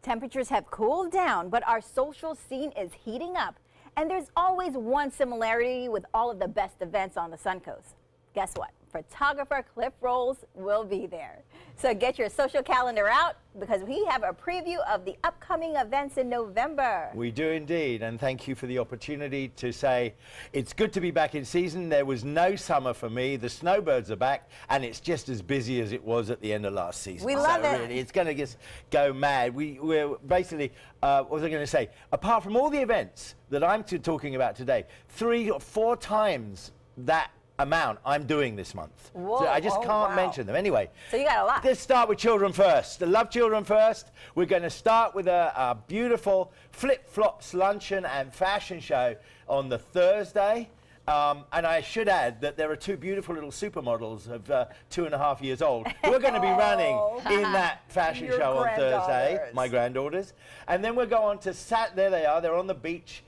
Temperatures have cooled down, but our social scene is heating up. And there's always one similarity with all of the best events on the Suncoast. Guess what? Photographer Cliff Rolls will be there. So get your social calendar out because we have a preview of the upcoming events in November. We do indeed, and thank you for the opportunity to say it's good to be back in season. There was no summer for me. The snowbirds are back, and it's just as busy as it was at the end of last season. We love it. Really, it's going to just go mad. We're basically, what was I going to say? Apart from all the events that I'm talking about today, 3 or 4 times that amount I'm doing this month. Whoa, so I just can't mention them. Anyway, so you got a lot. Let's start with Children First. Love Children First. We're going to start with a beautiful flip-flops luncheon and fashion show on the Thursday. And I should add that there are 2 beautiful little supermodels of 2.5 years old who are going to be running in that fashion show on Thursday, my granddaughters. And then we'll go on to there they are. They're on the beach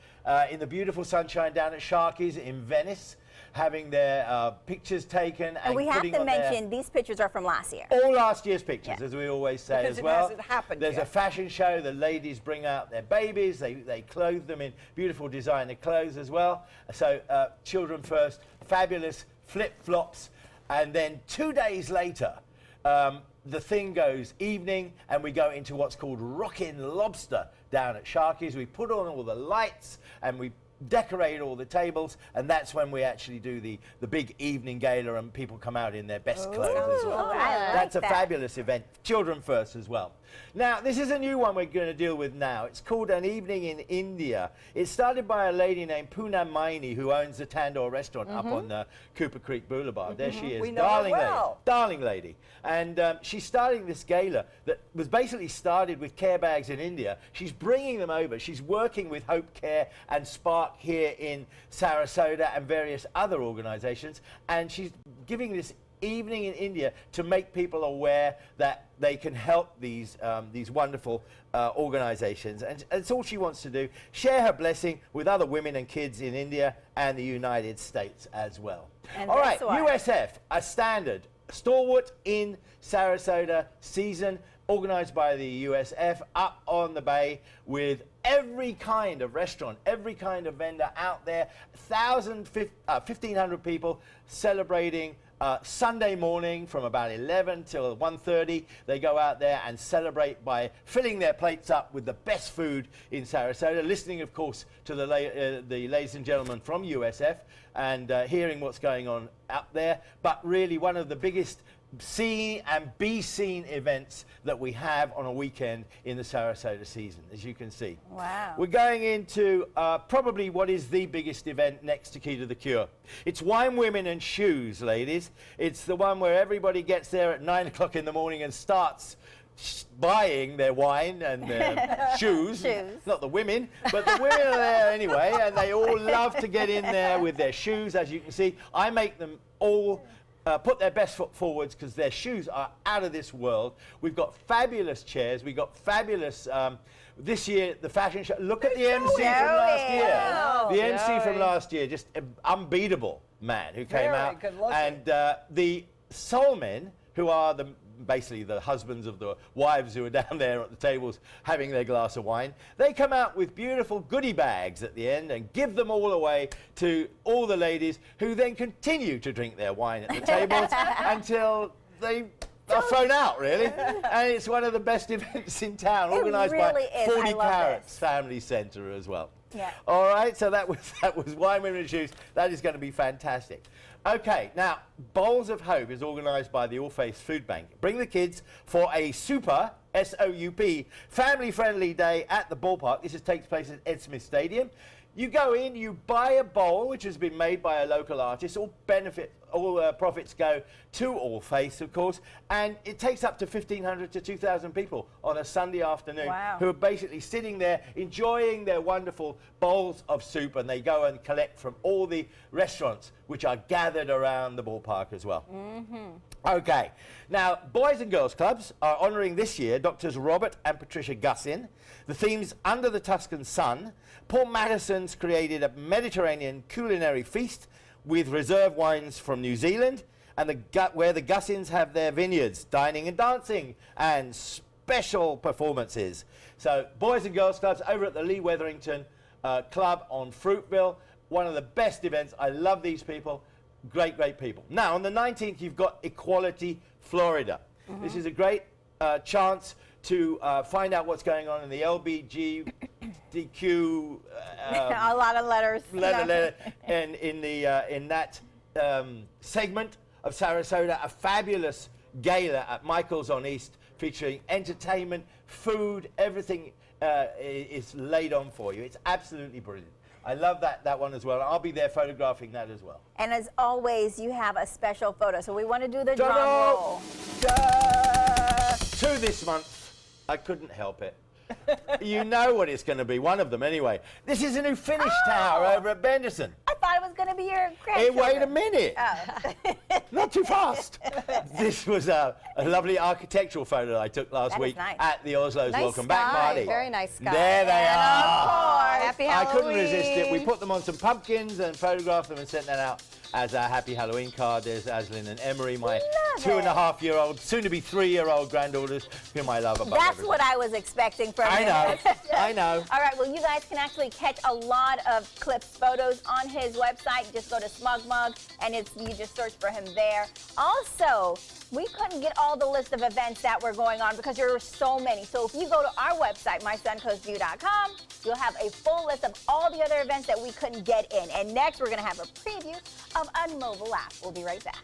in the beautiful sunshine down at Sharky's in Venice, having their pictures taken. And we have to mention these pictures are from last year. All last year's pictures, as we always say as well. Because it hasn't happened There's yet. a fashion show. The ladies bring out their babies. They clothe them in beautiful designer clothes as well. So Children First, fabulous flip-flops. And then 2 days later, the thing goes evening, and we go into what's called Rockin' Lobster down at Sharky's. We put on all the lights, and we decorate all the tables, and that's when we actually do the big evening gala, and people come out in their best clothes as well. That's a fabulous event. Children First as well. Now, this is a new one we're going to deal with now. It's called An Evening in India. It's started by a lady named Poonam Maini, who owns the Tandoor restaurant up on Cooper Creek Boulevard. There she is. We know her well. Darling lady. And she's starting this gala that was basically started with care bags in India. She's bringing them over. She's working with Hope Care and Spark here in Sarasota and various other organizations. And she's giving this evening in India to make people aware that they can help these wonderful organizations. And it's all she wants to do, share her blessing with other women and kids in India and the United States as well. And all right, USF, a standard, stalwart in Sarasota season, organized by the USF, up on the bay with every kind of restaurant, every kind of vendor out there, 1,500 people celebrating Sunday morning from about 11 till 1:30. They go out there and celebrate by filling their plates up with the best food in Sarasota, listening, of course, to the ladies and gentlemen from USF and hearing what's going on up there. But really one of the biggest see and be seen events that we have on a weekend in the Sarasota season, as you can see. Wow. We're going into probably what is the biggest event next to Key to the Cure. It's Wine, Women and Shoes, ladies. It's the one where everybody gets there at 9 o'clock in the morning and starts buying their wine and their shoes. Not the women, but the women are there anyway, and they all love to get in there with their shoes. As you can see, I make them all put their best foot forwards because their shoes are out of this world. We've got fabulous chairs. We've got fabulous, this year, the fashion show. Look at the MC from last year. The MC from last year, just unbeatable man who came out. And the soul men, who are basically the husbands of the wives who are down there at the tables having their glass of wine, they come out with beautiful goodie bags at the end and give them all away to all the ladies, who then continue to drink their wine at the tables until they are thrown out, really. And it's one of the best events in town, organised by 40 Carats Family Centre as well. Yeah. All right, so that was Wine, Women and Shoes. That is going to be fantastic. Okay, now, Bowls of Hope is organised by the All Faiths Food Bank. Bring the kids for a super, S-O-U-P, family-friendly day at the ballpark. This takes place at Ed Smith Stadium. You go in, you buy a bowl, which has been made by a local artist. All profits go to All Faiths, of course, and it takes up to 1,500 to 2,000 people on a Sunday afternoon who are basically sitting there enjoying their wonderful bowls of soup, and they go and collect from all the restaurants which are gathered around the ballpark as well. Okay, now Boys and Girls Clubs are honouring this year Doctors Robert and Patricia Gussin. The theme's Under the Tuscan Sun. Paul Madison's created a Mediterranean culinary feast with reserve wines from New Zealand, and where the Gussins have their vineyards, dining and dancing, and special performances. So Boys and Girls Clubs over at the Lee Wetherington Club on Fruitville. One of the best events. I love these people. Great, great people. Now, on the 19th, you've got Equality Florida. This is a great chance to find out what's going on in the LBGDQ. A lot of letters. Letter, and in that segment of Sarasota, a fabulous gala at Michael's on East featuring entertainment, food, everything is laid on for you. It's absolutely brilliant. I love that one as well. I'll be there photographing that as well. And as always, you have a special photo. So we want to do the drum roll. To this month, I couldn't help it. You know what it's going to be, one of them anyway. This is a new finish tower over at Benderson. I thought it was going to be your Hey, grandchildren. wait a minute. Oh. Not too fast. This was a lovely architectural photo that I took last That is week nice. at the Oslo's Nice Welcome Back sky. party. Very nice sky. There they And are. of course. Happy I Halloween. couldn't resist it. We put them on some pumpkins and photographed them and sent that out as a happy Halloween card. There's Aslyn and Emery, my Love 2.5-year-old, soon-to-be 3-year-old granddaughters, whom I love above That's everything. what I was expecting from I you. know. I know. All right, well, you guys can actually catch a lot of Cliff's photos on his website. Just go to SmugMug, and you just search for him there. Also, we couldn't get all the list of events that were going on because there were so many. So if you go to our website, mysuncoastview.com, you'll have a full list of all the other events that we couldn't get in. And next, we're going to have a preview of Unmobile app. We'll be right back.